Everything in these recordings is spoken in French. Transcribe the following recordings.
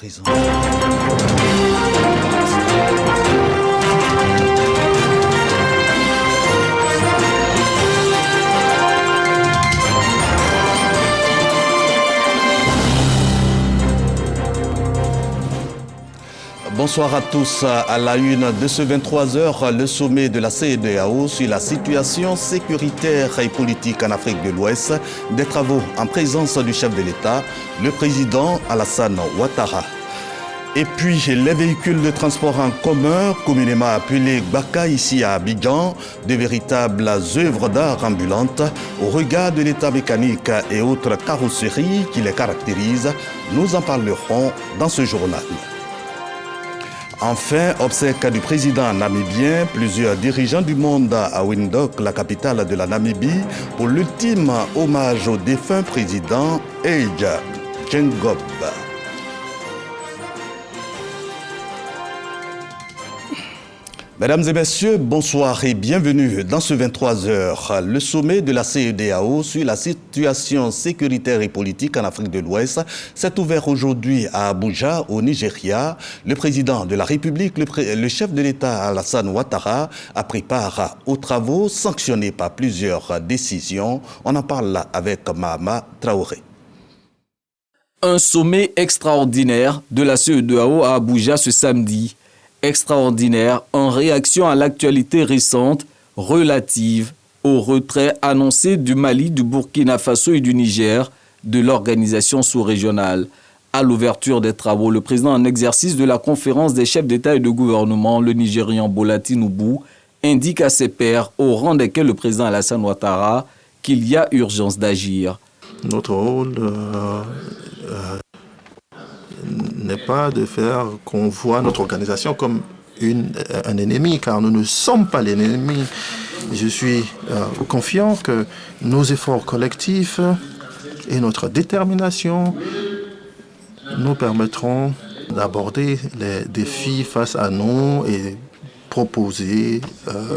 Présent. Bonsoir à tous. À la une de ce 23h, le sommet de la CEDEAO sur la situation sécuritaire et politique en Afrique de l'Ouest, des travaux en présence du chef de l'État, le président Alassane Ouattara. Et puis les véhicules de transport en commun, communément appelés Gbaka ici à Abidjan, de véritables œuvres d'art ambulantes au regard de l'état mécanique et autres carrosseries qui les caractérisent. Nous en parlerons dans ce journal. Enfin, obsèques du président namibien, plusieurs dirigeants du monde à Windhoek, la capitale de la Namibie, pour l'ultime hommage au défunt président Eja Djengob. Mesdames et messieurs, bonsoir et bienvenue dans ce 23h. Le sommet de la CEDEAO sur la situation sécuritaire et politique en Afrique de l'Ouest s'est ouvert aujourd'hui à Abuja, au Nigeria. Le président de la République, le chef de l'État Alassane Ouattara, a pris part aux travaux sanctionnés par plusieurs décisions. On en parle avec Mahama Traoré. Un sommet extraordinaire de la CEDEAO à Abuja ce samedi. Extraordinaire en réaction à l'actualité récente relative au retrait annoncé du Mali, du Burkina Faso et du Niger de l'organisation sous-régionale. À l'ouverture des travaux, le président en exercice de la conférence des chefs d'État et de gouvernement, le Nigérian Bola Tinubu, indique à ses pairs, au rang desquels le président Alassane Ouattara, qu'il y a urgence d'agir. Notre rôle n'est pas de faire qu'on voit notre organisation comme un ennemi, car nous ne sommes pas l'ennemi. Je suis confiant que nos efforts collectifs et notre détermination nous permettront d'aborder les défis face à nous et proposer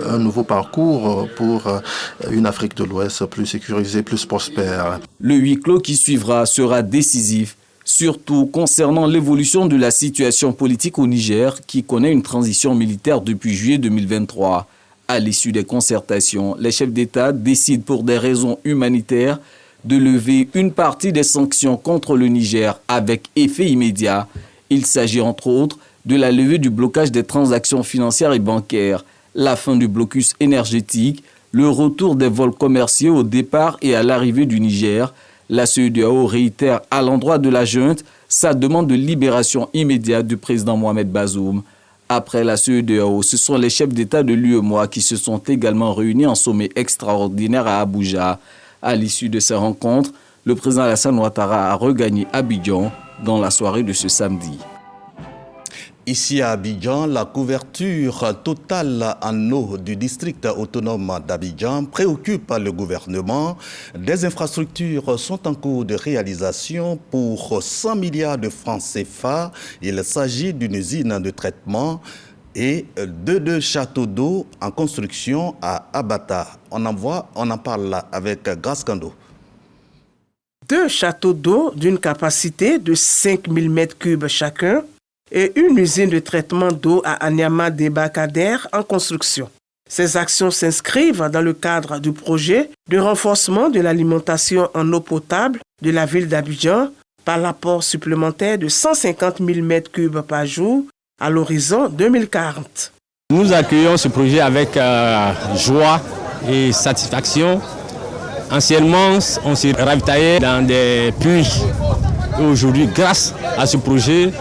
un nouveau parcours pour une Afrique de l'Ouest plus sécurisée, plus prospère. Le huis clos qui suivra sera décisif, surtout concernant l'évolution de la situation politique au Niger qui connaît une transition militaire depuis juillet 2023. À l'issue des concertations, les chefs d'État décident pour des raisons humanitaires de lever une partie des sanctions contre le Niger avec effet immédiat. Il s'agit entre autres de la levée du blocage des transactions financières et bancaires, la fin du blocus énergétique, le retour des vols commerciaux au départ et à l'arrivée du Niger. La CEDEAO réitère à l'endroit de la junte sa demande de libération immédiate du président Mohamed Bazoum. Après la CEDEAO, ce sont les chefs d'État de l'UEMOA qui se sont également réunis en sommet extraordinaire à Abuja. À l'issue de ces rencontres, le président Alassane Ouattara a regagné Abidjan dans la soirée de ce samedi. Ici à Abidjan, la couverture totale en eau du district autonome d'Abidjan préoccupe le gouvernement. Des infrastructures sont en cours de réalisation pour 100 milliards de francs CFA. Il s'agit d'une usine de traitement et de deux châteaux d'eau en construction à Abata. On en parle avec Grace Kando. 2 châteaux d'eau d'une capacité de 5000 m3 chacun et une usine de traitement d'eau à Anyama Debakader en construction. Ces actions s'inscrivent dans le cadre du projet de renforcement de l'alimentation en eau potable de la ville d'Abidjan par l'apport supplémentaire de 150 000 m3 par jour à l'horizon 2040. Nous accueillons ce projet avec joie et satisfaction. Anciennement, on s'est ravitaillé dans des puits. Et aujourd'hui, grâce à ce projet,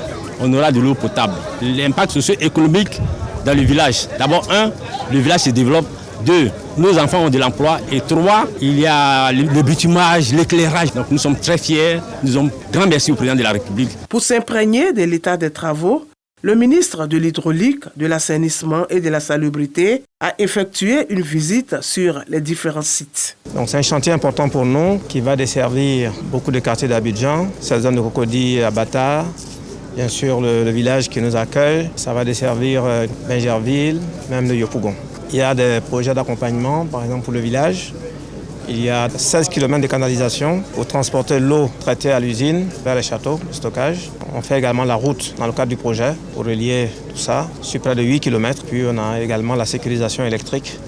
on aura de l'eau potable. L'impact socio-économique dans le village. D'abord, 1, le village se développe. 2, nos enfants ont de l'emploi. Et 3, il y a le bitumage, l'éclairage. Donc nous sommes très fiers. Nous disons grand merci au président de la République. Pour s'imprégner de l'état des travaux, le ministre de l'Hydraulique, de l'Assainissement et de la Salubrité a effectué une visite sur les différents sites. Donc c'est un chantier important pour nous qui va desservir beaucoup de quartiers d'Abidjan, cette zone de Cocody à Bata, bien sûr le village qui nous accueille, ça va desservir Benjerville, même le Yopougon. Il y a des projets d'accompagnement, par exemple pour le village, Il y a 16 km de canalisation pour transporter l'eau traitée à l'usine vers les châteaux de stockage. On fait également la route dans le cadre du projet pour relier tout ça sur près de 8 km. Puis on a également la sécurisation électrique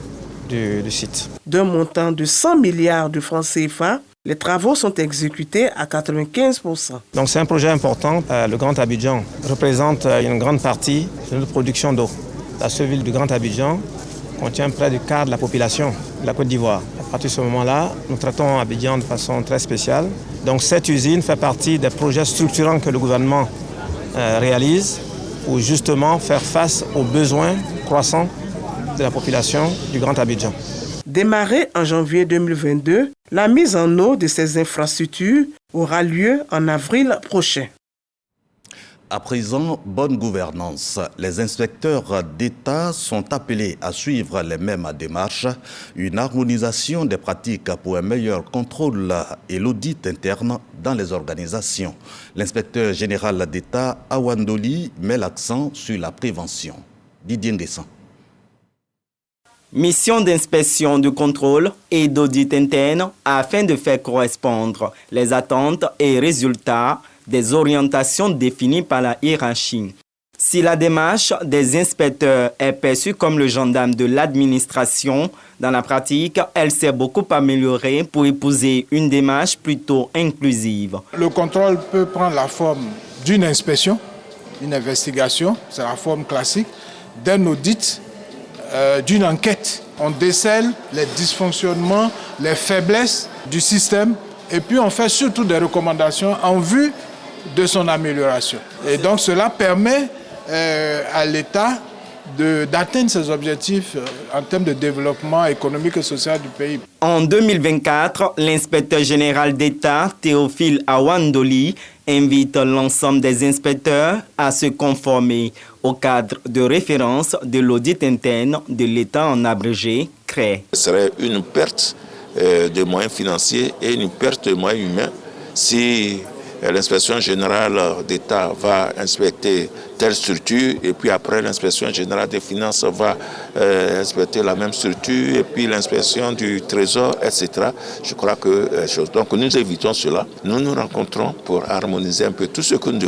du site. D'un montant de 100 milliards de francs CFA, les travaux sont exécutés à 95%. Donc c'est un projet important. Le Grand Abidjan représente une grande partie de notre production d'eau. La seule ville du Grand Abidjan contient près du quart de la population de la Côte d'Ivoire. À partir de ce moment-là, nous traitons Abidjan de façon très spéciale. Donc cette usine fait partie des projets structurants que le gouvernement réalise pour justement faire face aux besoins croissants de la population du Grand Abidjan. Démarrée en janvier 2022, la mise en eau de ces infrastructures aura lieu en avril prochain. À présent, bonne gouvernance. Les inspecteurs d'État sont appelés à suivre les mêmes démarches, une harmonisation des pratiques pour un meilleur contrôle et l'audit interne dans les organisations. L'inspecteur général d'État, Awandoli, met l'accent sur la prévention. Didier Nguessan. Mission d'inspection, de contrôle et d'audit interne afin de faire correspondre les attentes et résultats des orientations définies par la hiérarchie. Si la démarche des inspecteurs est perçue comme le gendarme de l'administration, dans la pratique, elle s'est beaucoup améliorée pour épouser une démarche plutôt inclusive. Le contrôle peut prendre la forme d'une inspection, une investigation, c'est la forme classique, d'un audit, d'une enquête. On décèle les dysfonctionnements, les faiblesses du système et puis on fait surtout des recommandations en vue de son amélioration. Et donc cela permet à l'État d'atteindre ses objectifs en termes de développement économique et social du pays. En 2024, l'inspecteur général d'État, Théophile Awandoli, invite l'ensemble des inspecteurs à se conformer au cadre de référence de l'audit interne de l'État en abrégé CREI. Ce serait une perte de moyens financiers et une perte de moyens humains si l'inspection générale d'État va inspecter telle structure et puis après l'inspection générale des finances va inspecter la même structure et puis l'inspection du trésor, etc. Je crois que donc nous évitons cela. Nous nous rencontrons pour harmoniser un peu tout ce que nous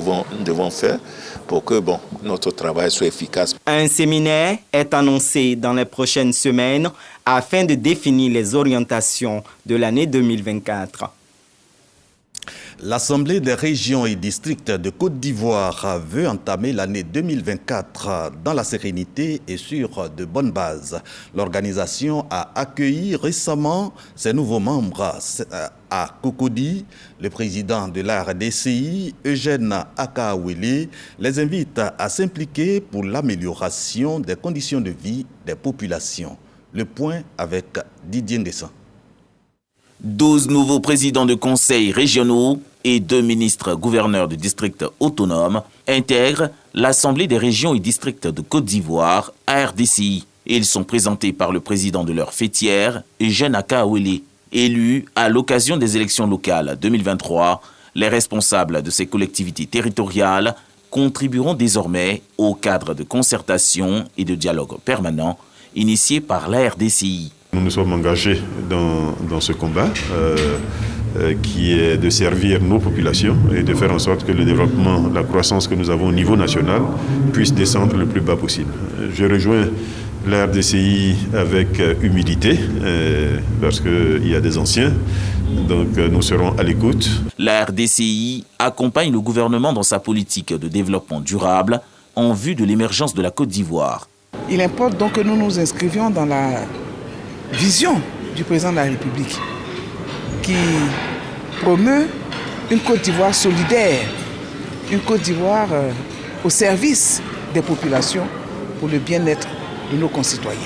devons faire pour que notre travail soit efficace. Un séminaire est annoncé dans les prochaines semaines afin de définir les orientations de l'année 2024. L'Assemblée des régions et districts de Côte d'Ivoire veut entamer l'année 2024 dans la sérénité et sur de bonnes bases. L'organisation a accueilli récemment ses nouveaux membres à Cocody. Le président de la RDCI, Eugène Akaawele, les invite à s'impliquer pour l'amélioration des conditions de vie des populations. Le point avec Didier Nguessan. 12 nouveaux présidents de conseils régionaux et 2 ministres gouverneurs de districts autonomes intègrent l'Assemblée des régions et districts de Côte d'Ivoire, RDCI. Ils sont présentés par le président de leur fêtière, Eugène Akaawele. Élu à l'occasion des élections locales 2023, les responsables de ces collectivités territoriales contribueront désormais au cadre de concertation et de dialogue permanent initié par la RDCI. Nous nous sommes engagés dans ce combat qui est de servir nos populations et de faire en sorte que le développement, la croissance que nous avons au niveau national puisse descendre le plus bas possible. Je rejoins la RDCI avec humilité parce qu'il y a des anciens, donc nous serons à l'écoute. La RDCI accompagne le gouvernement dans sa politique de développement durable en vue de l'émergence de la Côte d'Ivoire. Il importe donc que nous nous inscrivions dans la vision du président de la République qui promeut une Côte d'Ivoire solidaire, une Côte d'Ivoire au service des populations pour le bien-être de nos concitoyens.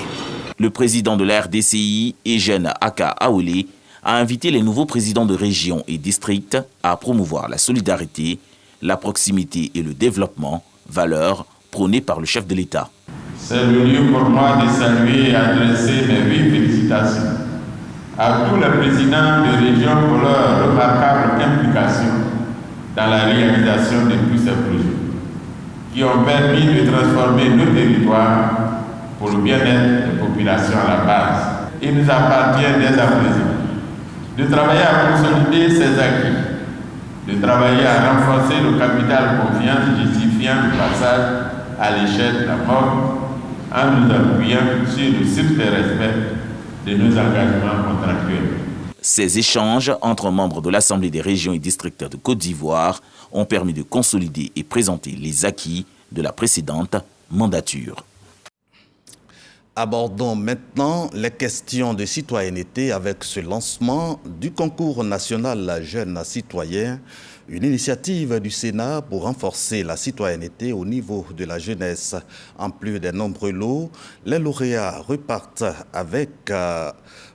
Le président de la RDCI, Eugène Akaawele, a invité les nouveaux présidents de régions et districts à promouvoir la solidarité, la proximité et le développement, valeurs prônées par le chef de l'État. C'est le lieu pour moi de saluer et adresser mes vives félicitations à tous les présidents de région pour leur remarquable implication dans la réalisation de tous ces projets qui ont permis de transformer nos territoires pour le bien-être des populations à la base. Il nous appartient dès à présent de travailler à consolider ses acquis, de travailler à renforcer le capital confiance justifiant le passage à l'échelle de la mort en nous appuyant sur le strict respect de nos engagements contractuels. Ces échanges entre membres de l'Assemblée des régions et districts de Côte d'Ivoire ont permis de consolider et présenter les acquis de la précédente mandature. Abordons maintenant les questions de citoyenneté avec ce lancement du concours national Jeunes Citoyens, une initiative du Sénat pour renforcer la citoyenneté au niveau de la jeunesse. En plus des nombreux lots, les lauréats repartent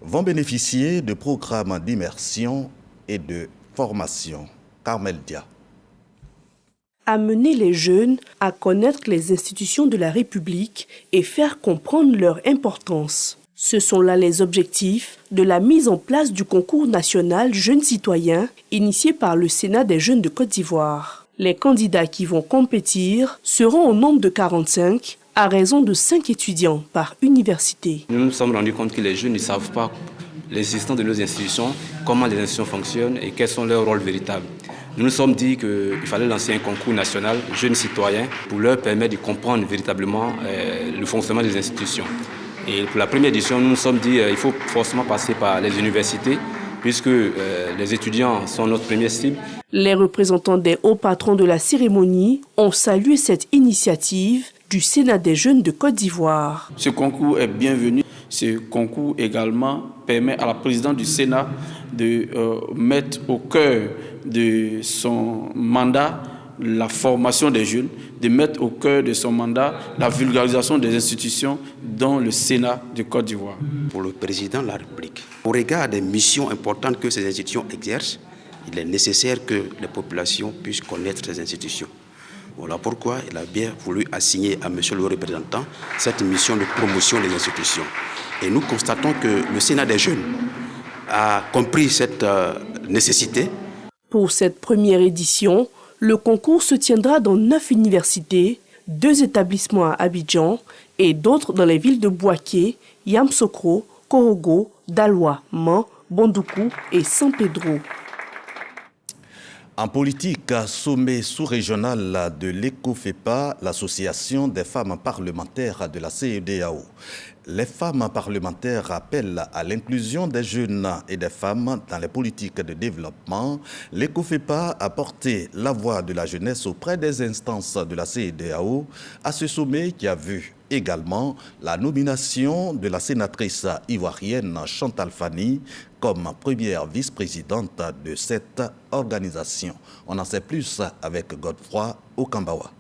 vont bénéficier de programmes d'immersion et de formation. Carmel Dia. Amener les jeunes à connaître les institutions de la République et faire comprendre leur importance. Ce sont là les objectifs de la mise en place du concours national Jeunes Citoyens initié par le Sénat des Jeunes de Côte d'Ivoire. Les candidats qui vont compétir seront au nombre de 45 à raison de 5 étudiants par université. Nous nous sommes rendus compte que les jeunes ne savent pas l'existence de nos institutions, comment les institutions fonctionnent et quels sont leurs rôles véritables. Nous nous sommes dit qu'il fallait lancer un concours national Jeunes Citoyens pour leur permettre de comprendre véritablement le fonctionnement des institutions. Et pour la première édition, nous nous sommes dit qu'il faut forcément passer par les universités puisque les étudiants sont notre première cible. Les représentants des hauts patrons de la cérémonie ont salué cette initiative du Sénat des Jeunes de Côte d'Ivoire. Ce concours est bienvenu. Ce concours également permet à la présidente du Sénat de mettre au cœur de son mandat la formation des jeunes, de mettre au cœur de son mandat la vulgarisation des institutions dont le Sénat de Côte d'Ivoire. Pour le président de la République, au regard des missions importantes que ces institutions exercent, il est nécessaire que les populations puissent connaître ces institutions. Voilà pourquoi il a bien voulu assigner à monsieur le représentant cette mission de promotion des institutions. Et nous constatons que le Sénat des jeunes a compris cette nécessité. Pour cette première édition, le concours se tiendra dans 9 universités, 2 établissements à Abidjan et d'autres dans les villes de Bouaké, Yamoussoukro, Korogo, Daloa, Man, Bondoukou et San Pedro. En politique, sommet sous-régional de l'ECOFEPA, l'association des femmes parlementaires de la CEDEAO. Les femmes parlementaires appellent à l'inclusion des jeunes et des femmes dans les politiques de développement. L'ECOFEPA a porté la voix de la jeunesse auprès des instances de la CEDEAO à ce sommet qui a vu également la nomination de la sénatrice ivoirienne Chantal Fani comme première vice-présidente de cette organisation. On en sait plus avec Godefroy Okambawa.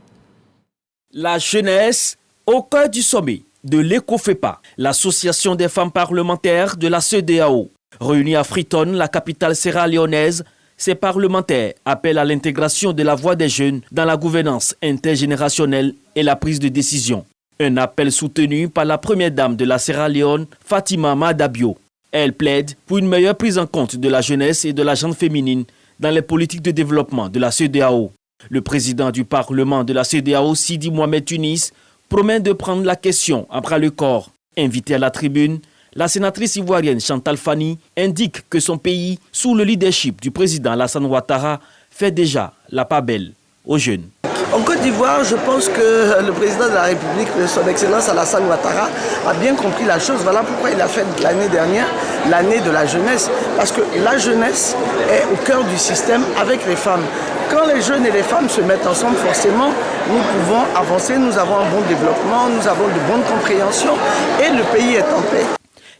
La jeunesse au cœur du sommet de l'ECOFEPA, l'association des femmes parlementaires de la CEDEAO. Réunis à Freetown, la capitale sierra-léonaise, ces parlementaires appellent à l'intégration de la voix des jeunes dans la gouvernance intergénérationnelle et la prise de décision. Un appel soutenu par la première dame de la Sierra Leone, Fatima Madabio. Elle plaide pour une meilleure prise en compte de la jeunesse et de la gente féminine dans les politiques de développement de la CEDEAO. Le président du Parlement de la CEDEAO, Sidi Mohamed Tunis, promet de prendre la question à bras le corps. Invitée à la tribune, la sénatrice ivoirienne Chantal Fani indique que son pays, sous le leadership du président Alassane Ouattara, fait déjà la part belle aux jeunes. En Côte d'Ivoire, je pense que le président de la République, son Excellence Alassane Ouattara, a bien compris la chose. Voilà pourquoi il a fait l'année dernière l'année de la jeunesse. Parce que la jeunesse est au cœur du système avec les femmes. Quand les jeunes et les femmes se mettent ensemble, forcément, nous pouvons avancer, nous avons un bon développement, nous avons de bonnes compréhensions et le pays est en paix.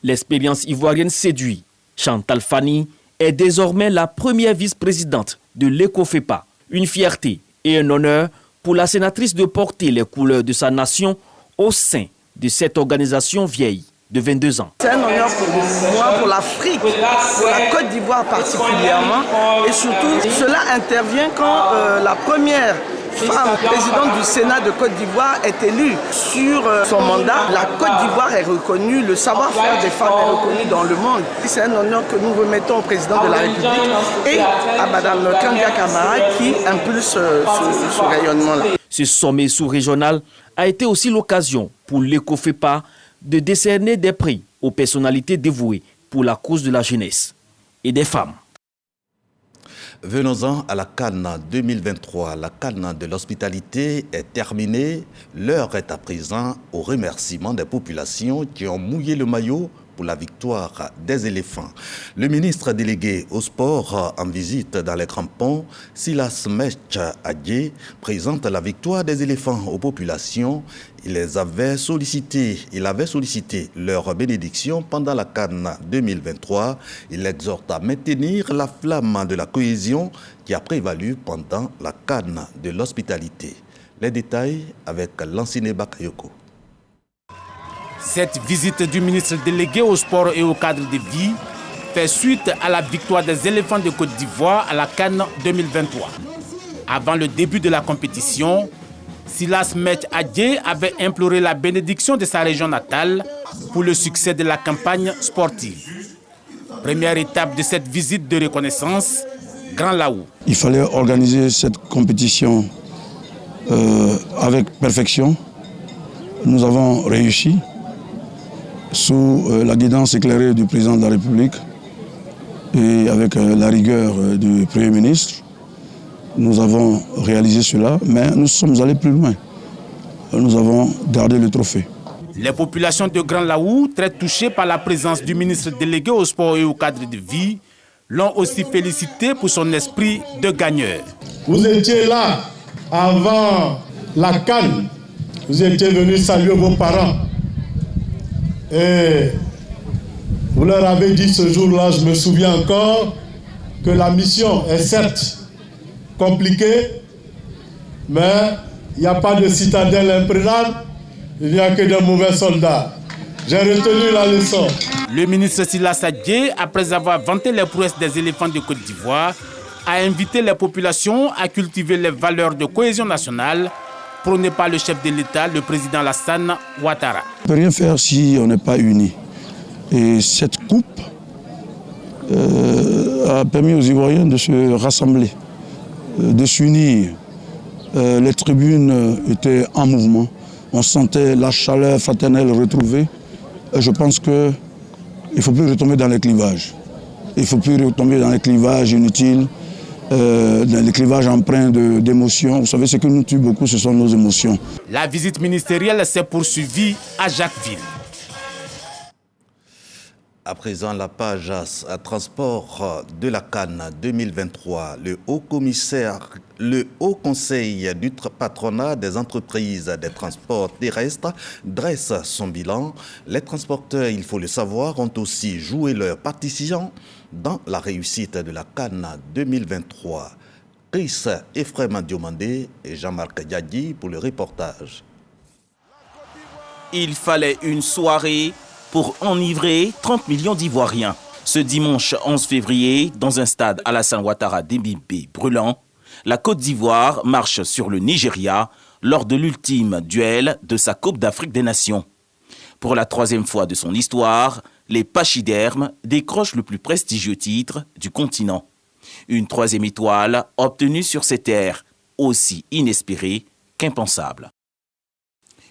L'expérience ivoirienne séduit. Chantal Fani est désormais la première vice-présidente de l'ECOFEPA. Une fierté et un honneur pour la sénatrice de porter les couleurs de sa nation au sein de cette organisation vieille de 22 ans. C'est un honneur pour moi, pour l'Afrique, pour la Côte d'Ivoire particulièrement. Et surtout, cela intervient quand la première femme présidente du Sénat de Côte d'Ivoire est élue. Sur son mandat, la Côte d'Ivoire est reconnue, le savoir-faire des femmes est reconnu dans le monde. C'est un honneur que nous remettons au président de la République et à Mme Kandia Camara qui impulse ce rayonnement-là. Ce sommet sous-régional a été aussi l'occasion pour l'ECOFEPA de décerner des prix aux personnalités dévouées pour la cause de la jeunesse. et des femmes. Venons-en à la CAN 2023. La CAN de l'hospitalité est terminée. L'heure est à présent au remerciement des populations qui ont mouillé le maillot pour la victoire des éléphants. Le ministre délégué au sport en visite dans les crampons, Silas Mech Adjé, présente la victoire des éléphants aux populations. Il avait sollicité leur bénédiction pendant la CAN 2023. Il exhorte à maintenir la flamme de la cohésion qui a prévalu pendant la CAN de l'hospitalité. Les détails avec Lansine Bakayoko. Cette visite du ministre délégué au sport et au cadre de vie fait suite à la victoire des éléphants de Côte d'Ivoire à la CAN 2023. Avant le début de la compétition, Silas Mech Adjé avait imploré la bénédiction de sa région natale pour le succès de la campagne sportive. Première étape de cette visite de reconnaissance, Grand Laou. Il fallait organiser cette compétition avec perfection. Nous avons réussi. Sous la guidance éclairée du président de la République et avec la rigueur du Premier ministre, nous avons réalisé cela, mais nous sommes allés plus loin. Nous avons gardé le trophée. Les populations de Grand Laou, très touchées par la présence du ministre délégué au sport et au cadre de vie, l'ont aussi félicité pour son esprit de gagneur. Vous étiez là avant la CAN, vous étiez venus saluer vos parents. Et vous leur avez dit ce jour-là, je me souviens encore, que la mission est certes compliquée, mais il n'y a pas de citadelle imprenable, il n'y a que de mauvais soldats. J'ai retenu la leçon. Le ministre Silas Adjé, après avoir vanté les prouesses des éléphants de Côte d'Ivoire, a invité les populations à cultiver les valeurs de cohésion nationale prôné par le chef de l'État, le président Alassane Ouattara. On ne peut rien faire si on n'est pas unis. Et cette coupe a permis aux Ivoiriens de se rassembler, de s'unir. Les tribunes étaient en mouvement. On sentait la chaleur fraternelle retrouvée. Et je pense qu'il ne faut plus retomber dans les clivages. Il ne faut plus retomber dans les clivages inutiles. Dans les clivages empreints d'émotions. Vous savez, ce qui nous tue beaucoup, ce sont nos émotions. La visite ministérielle s'est poursuivie à Jacquesville. À présent, la page à transport de la CAN 2023. Le Haut Conseil du patronat des entreprises des transports terrestres dresse son bilan. Les transporteurs, il faut le savoir, ont aussi joué leur partition dans la réussite de la CAN 2023. Chris Ephraim Diomandé et Jean-Marc Diadi pour le reportage. Il fallait une soirée pour enivrer 30 millions d'Ivoiriens. Ce dimanche 11 février, dans un stade Alassane Ouattara d'Embimbe brûlant, la Côte d'Ivoire marche sur le Nigeria lors de l'ultime duel de sa Coupe d'Afrique des Nations. Pour la troisième fois de son histoire, les pachydermes décrochent le plus prestigieux titre du continent. Une troisième étoile obtenue sur ces terres, aussi inespérée qu'impensable.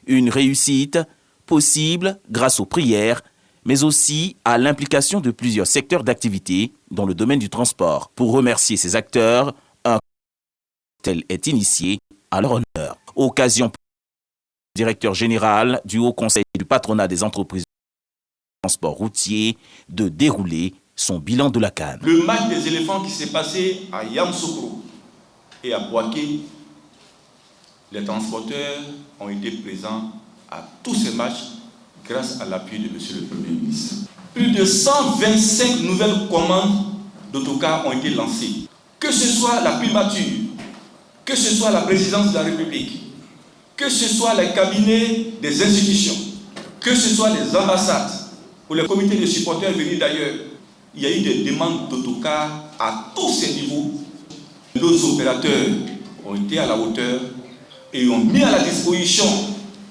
Une réussite possible grâce aux prières, mais aussi à l'implication de plusieurs secteurs d'activité dans le domaine du transport. Pour remercier ces acteurs, un tel est initié à leur honneur. Occasion pour le directeur général du Haut Conseil du patronat des entreprises de transport routier de dérouler son bilan de la CAN. Le match des éléphants qui s'est passé à Yamoussoukro et à Bouaké, les transporteurs ont été présents à tous ces matchs grâce à l'appui de M. le Premier ministre. Plus de 125 nouvelles commandes d'autocars ont été lancées. Que ce soit la primature, que ce soit la présidence de la République, que ce soit les cabinets des institutions, que ce soit les ambassades ou les comités de supporters venus d'ailleurs, il y a eu des demandes d'autocars à tous ces niveaux. Nos opérateurs ont été à la hauteur et ont mis à la disposition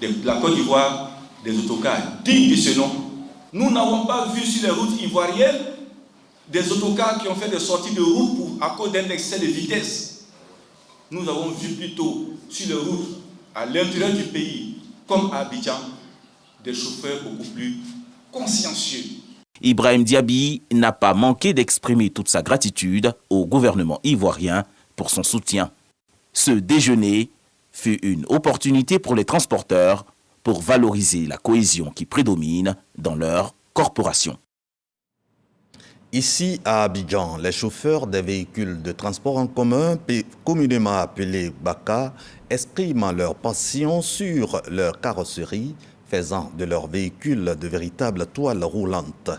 de la Côte d'Ivoire des autocars dignes de ce nom. Nous n'avons pas vu sur les routes ivoiriennes des autocars qui ont fait des sorties de route à cause d'un excès de vitesse. Nous avons vu plutôt sur les routes à l'intérieur du pays, comme à Abidjan, des chauffeurs beaucoup plus consciencieux. Ibrahim Diaby n'a pas manqué d'exprimer toute sa gratitude au gouvernement ivoirien pour son soutien. Ce déjeuner fut une opportunité pour les transporteurs pour valoriser la cohésion qui prédomine dans leur corporation. Ici à Abidjan, les chauffeurs des véhicules de transport en commun, communément appelés BACA, expriment leur passion sur leur carrosserie, faisant de leurs véhicules de véritables toiles roulantes.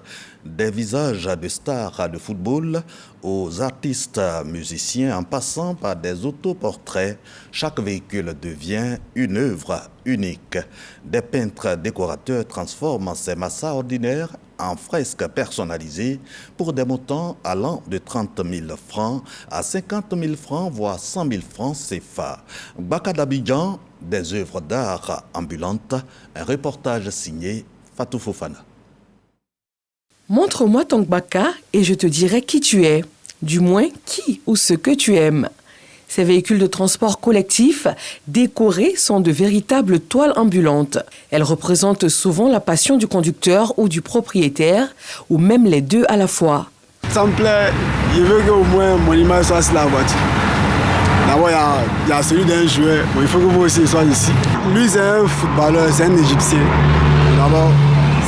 Des visages de stars de football aux artistes musiciens en passant par des autoportraits, chaque véhicule devient une œuvre unique. Des peintres décorateurs transforment ces massas ordinaires en fresques personnalisées pour des montants allant de 30 000 francs à 50 000 francs, voire 100 000 francs CFA. Baka d'Abidjan, des œuvres d'art ambulantes, un reportage signé Fatou Fofana. Montre-moi ton Baka et je te dirai qui tu es, du moins qui ou ce que tu aimes. Ces véhicules de transport collectif décorés sont de véritables toiles ambulantes. Elles représentent souvent la passion du conducteur ou du propriétaire, ou même les deux à la fois. Ça me plaît, je veux qu'au moins mon image soit sur la voiture. D'abord, il y a celui d'un joueur, il faut que vous aussi soyez ici. Lui, c'est un footballeur, c'est un Égyptien. D'abord,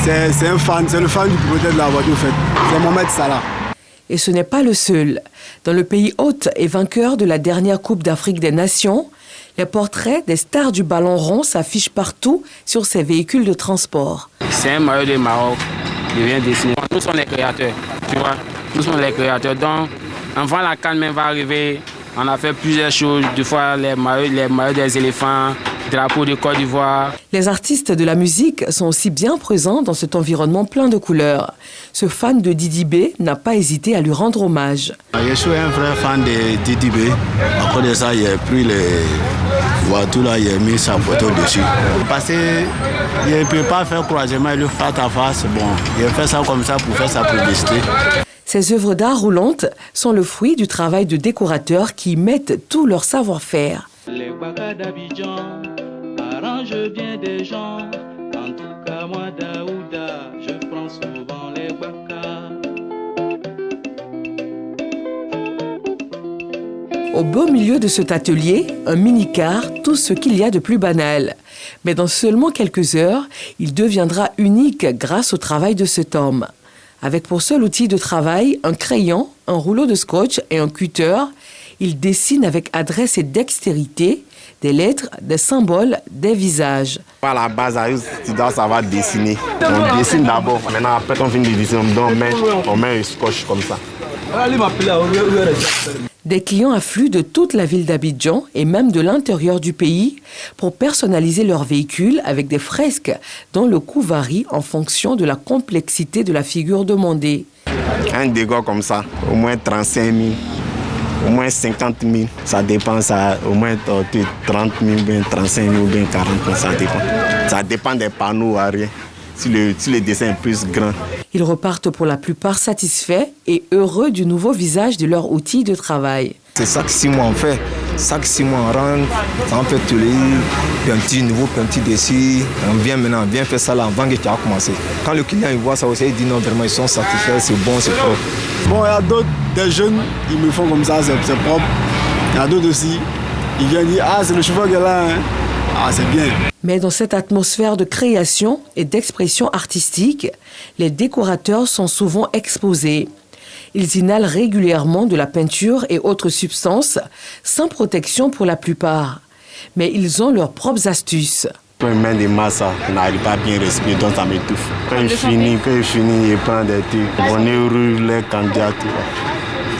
c'est un fan, c'est le fan du propriétaire de la voiture, en fait. C'est Mohamed Salah. Et ce n'est pas le seul. Dans le pays hôte et vainqueur de la dernière Coupe d'Afrique des Nations, les portraits des stars du ballon rond s'affichent partout sur ces véhicules de transport. C'est un maillot de Maroc qui vient dessiner. Nous sommes les créateurs, tu vois. Nous sommes les créateurs. Donc, avant la CAN même va arriver, on a fait plusieurs choses. Des fois, les maillots des éléphants, drapeau de Côte d'Ivoire. Les artistes de la musique sont aussi bien présents dans cet environnement plein de couleurs. Ce fan de Didi B n'a pas hésité à lui rendre hommage. Je suis un vrai fan de Didi B. À cause de ça, il a pris les voitures là, il a mis sa photo dessus. Parce qu'il ne peut pas faire croisement et le face à face. Bon, il a fait ça comme ça pour faire sa publicité. Ces œuvres d'art roulantes sont le fruit du travail de décorateurs qui mettent tout leur savoir-faire. Les Baka d'Abidjan arrangent bien des gens. En tout cas, moi, Daouda, je prends souvent les Baka. Au beau milieu de cet atelier, un mini-car, tout ce qu'il y a de plus banal. Mais dans seulement quelques heures, il deviendra unique grâce au travail de cet homme. Avec pour seul outil de travail un crayon, un rouleau de scotch et un cutter, il dessine avec adresse et dextérité des lettres, des symboles, des visages. À la base, tu dois savoir dessiner. On dessine d'abord, maintenant après on finit de dessiner, on met un scotch comme ça. Des clients affluent de toute la ville d'Abidjan et même de l'intérieur du pays pour personnaliser leurs véhicules avec des fresques dont le coût varie en fonction de la complexité de la figure demandée. Un décor comme ça, au moins 35 000, au moins 50 000, ça dépend, ça, au moins 30 000, bien 35 000, bien 40 000, ça dépend. Ça dépend des panneaux à rien. Si le dessin est plus grand. Ils repartent pour la plupart satisfaits et heureux du nouveau visage de leur outil de travail. C'est ça que 6 mois on fait. Chaque 6 mois on rentre, on fait tous les petit nouveau, petit dessus. On vient maintenant, on vient faire ça là avant que tu aies commencé. Quand le client il voit ça aussi, il dit non, vraiment ils sont satisfaits, c'est bon, c'est propre. Bon, il y a d'autres, des jeunes, ils me font comme ça, c'est propre. Il y a d'autres aussi, ils viennent dire ah c'est le chauffeur qui est là. Hein. Ah, c'est bien. Mais dans cette atmosphère de création et d'expression artistique, les décorateurs sont souvent exposés. Ils inhalent régulièrement de la peinture et autres substances, sans protection pour la plupart. Mais ils ont leurs propres astuces. Quand il met des masses, on n'arrive pas à bien respirer, donc ça m'étouffe. Quand il finit, il prend des trucs. On est rouge, les candidats,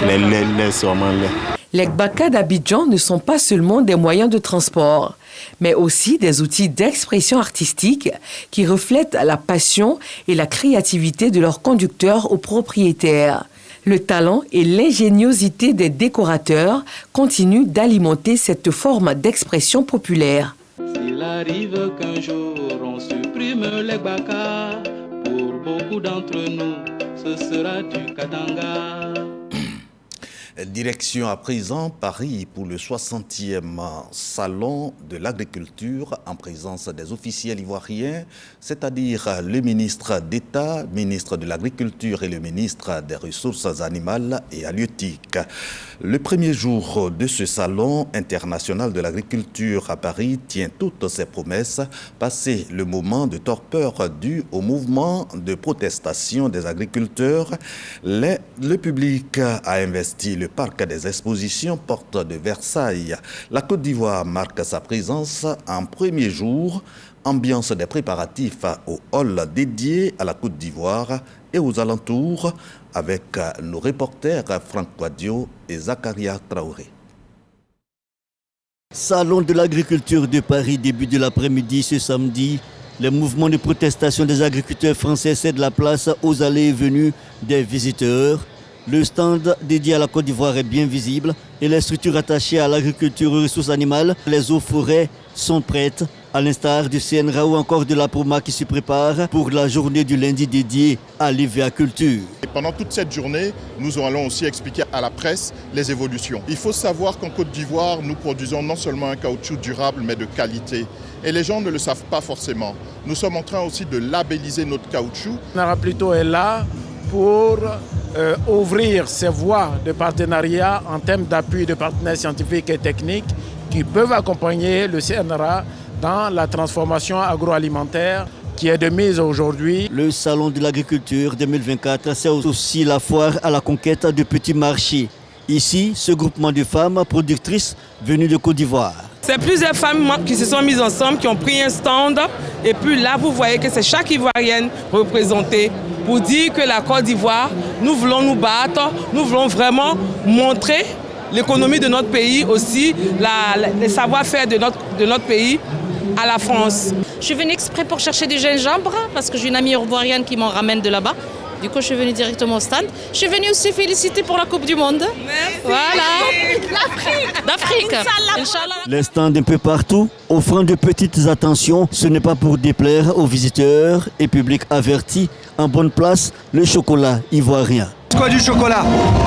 les sûrement les. Les Gbaka d'Abidjan ne sont pas seulement des moyens de transport, mais aussi des outils d'expression artistique qui reflètent la passion et la créativité de leurs conducteurs ou propriétaires. Le talent et l'ingéniosité des décorateurs continuent d'alimenter cette forme d'expression populaire. S'il arrive qu'un jour on supprime les Gbaka, pour beaucoup d'entre nous, ce sera du Katanga. Direction à présent Paris pour le 60e salon de l'agriculture en présence des officiels ivoiriens, c'est-à-dire le ministre d'État, ministre de l'Agriculture et le ministre des Ressources animales et halieutiques. Le premier jour de ce salon international de l'agriculture à Paris tient toutes ses promesses, passé le moment de torpeur dû au mouvement de protestation des agriculteurs. Le public a investi le parc des expositions porte de Versailles. La Côte d'Ivoire marque sa présence en premier jour. Ambiance des préparatifs au hall dédié à la Côte d'Ivoire et aux alentours avec nos reporters Franck Quadio et Zakaria Traoré. Salon de l'agriculture de Paris, début de l'après-midi ce samedi. Les mouvements de protestation des agriculteurs français cèdent la place aux allées et venues des visiteurs. Le stand dédié à la Côte d'Ivoire est bien visible et les structures attachées à l'agriculture et aux ressources animales, les eaux-forêts, sont prêtes, à l'instar du CNRA ou encore de la PROMA qui se prépare pour la journée du lundi dédiée à l'IVA-culture. Et pendant toute cette journée, nous allons aussi expliquer à la presse les évolutions. Il faut savoir qu'en Côte d'Ivoire, nous produisons non seulement un caoutchouc durable, mais de qualité. Et les gens ne le savent pas forcément. Nous sommes en train aussi de labelliser notre caoutchouc. NARA Pluto est là pour ouvrir ses voies de partenariat en termes d'appui de partenaires scientifiques et techniques qui peuvent accompagner le CNRA dans la transformation agroalimentaire qui est de mise aujourd'hui. Le Salon de l'agriculture 2024, c'est aussi la foire à la conquête de petits marchés. Ici, ce groupement de femmes productrices venues de Côte d'Ivoire. C'est plusieurs femmes qui se sont mises ensemble, qui ont pris un stand. Et puis là, vous voyez que c'est chaque Ivoirienne représentée pour dire que la Côte d'Ivoire, nous voulons nous battre, nous voulons vraiment montrer l'économie de notre pays, aussi les savoir-faire de notre pays à la France. Je suis venue exprès pour chercher du gingembre parce que j'ai une amie ivoirienne qui m'en ramène de là-bas. Du coup, je suis venue directement au stand. Je suis venue aussi féliciter pour la Coupe du Monde. Merci. Voilà. D'Afrique. Les stands un peu partout, offrant de petites attentions. Ce n'est pas pour déplaire aux visiteurs et public averti. En bonne place, le chocolat ivoirien. C'est quoi du chocolat?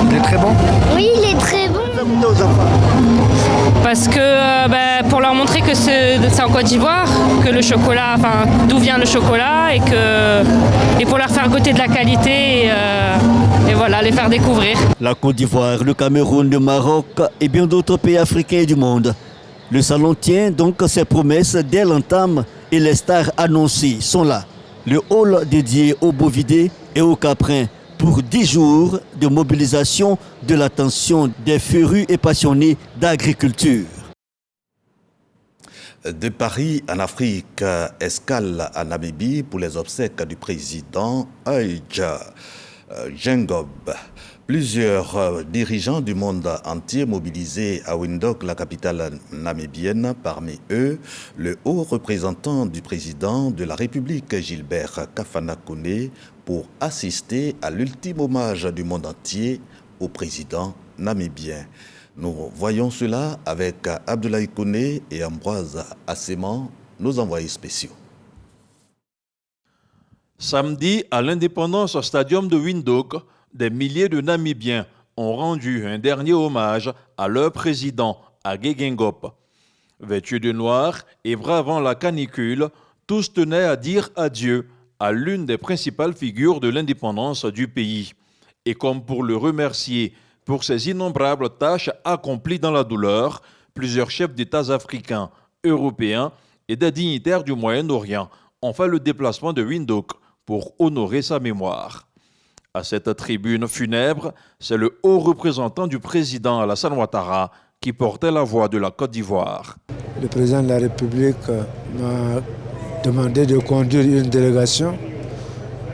Il est très bon? Oui, il est très bon. Parce que pour leur montrer que c'est en Côte d'Ivoire, que le chocolat, enfin d'où vient le chocolat et pour leur faire goûter de la qualité et voilà, les faire découvrir. La Côte d'Ivoire, le Cameroun, le Maroc et bien d'autres pays africains du monde. Le salon tient donc ses promesses dès l'entame et les stars annoncées sont là. Le hall dédié aux bovidés et aux caprins pour 10 jours de mobilisation de l'attention des férus et passionnés d'agriculture. De Paris en Afrique, escale à Namibie pour les obsèques du président Hage Geingob. Plusieurs dirigeants du monde entier mobilisés à Windhoek, la capitale namibienne, parmi eux le haut représentant du président de la République, Gilbert Kafana Koné, pour assister à l'ultime hommage du monde entier au président namibien. Nous voyons cela avec Abdoulaye Koné et Ambroise Asseman, nos envoyés spéciaux. Samedi, à l'Indépendance Stadium de Windhoek, des milliers de Namibiens ont rendu un dernier hommage à leur président, Hage Geingob. Vêtus de noir et bravant la canicule, tous tenaient à dire adieu à l'une des principales figures de l'indépendance du pays. Et comme pour le remercier pour ses innombrables tâches accomplies dans la douleur, plusieurs chefs d'États africains, européens et des dignitaires du Moyen-Orient ont fait le déplacement de Windhoek pour honorer sa mémoire. À cette tribune funèbre, c'est le haut représentant du président Alassane Ouattara qui portait la voix de la Côte d'Ivoire. Le président de la République m'a demandé de conduire une délégation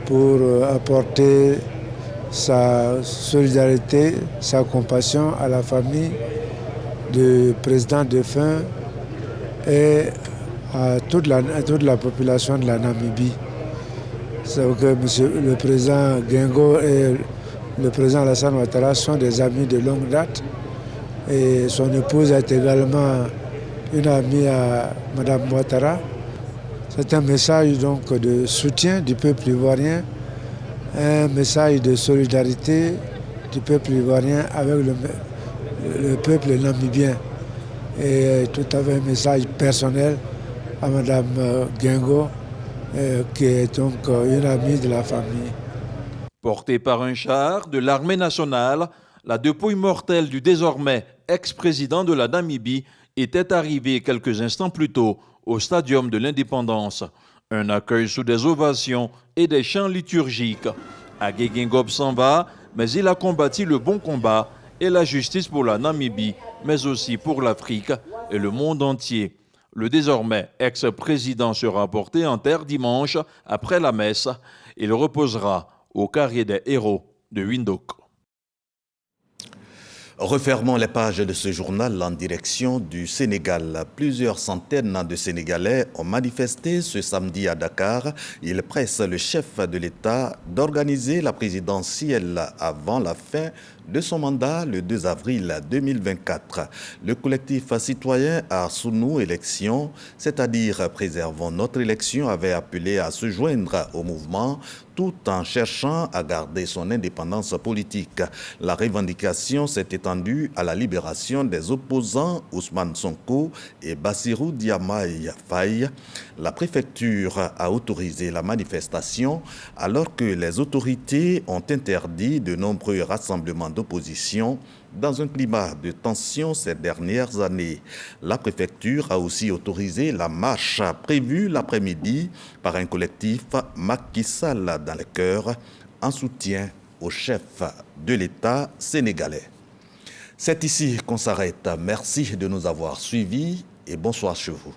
pour apporter sa solidarité, sa compassion à la famille du président défunt et à toute la population de la Namibie. C'est que le président Geingob et le président Alassane Ouattara sont des amis de longue date et son épouse est également une amie à Mme Ouattara. C'est un message donc de soutien du peuple ivoirien, un message de solidarité du peuple ivoirien avec le peuple namibien. Et tout à fait un message personnel à Mme Gengo, qui est donc une amie de la famille. Portée par un char de l'armée nationale, la dépouille mortelle du désormais ex-président de la Namibie était arrivée quelques instants plus tôt au Stadium de l'Indépendance. Un accueil sous des ovations et des chants liturgiques. Hage Geingob s'en va, mais il a combattu le bon combat et la justice pour la Namibie, mais aussi pour l'Afrique et le monde entier. Le désormais ex-président sera porté en terre dimanche après la messe. Il reposera au carré des héros de Windhoek. Refermons les pages de ce journal en direction du Sénégal. Plusieurs centaines de Sénégalais ont manifesté ce samedi à Dakar. Ils pressent le chef de l'État d'organiser la présidentielle avant la fin de son mandat le 2 avril 2024. Le collectif citoyen Arsounou Élections, c'est-à-dire Préservons notre élection, avait appelé à se joindre au mouvement tout en cherchant à garder son indépendance politique. La revendication s'est étendue à la libération des opposants Ousmane Sonko et Bassirou Diomaye Faye. La préfecture a autorisé la manifestation alors que les autorités ont interdit de nombreux rassemblements d'opposition dans un climat de tension ces dernières années. La préfecture a aussi autorisé la marche prévue l'après-midi par un collectif Macky Sall dans les cœurs en soutien au chef de l'État sénégalais. C'est ici qu'on s'arrête. Merci de nous avoir suivis et bonsoir chez vous.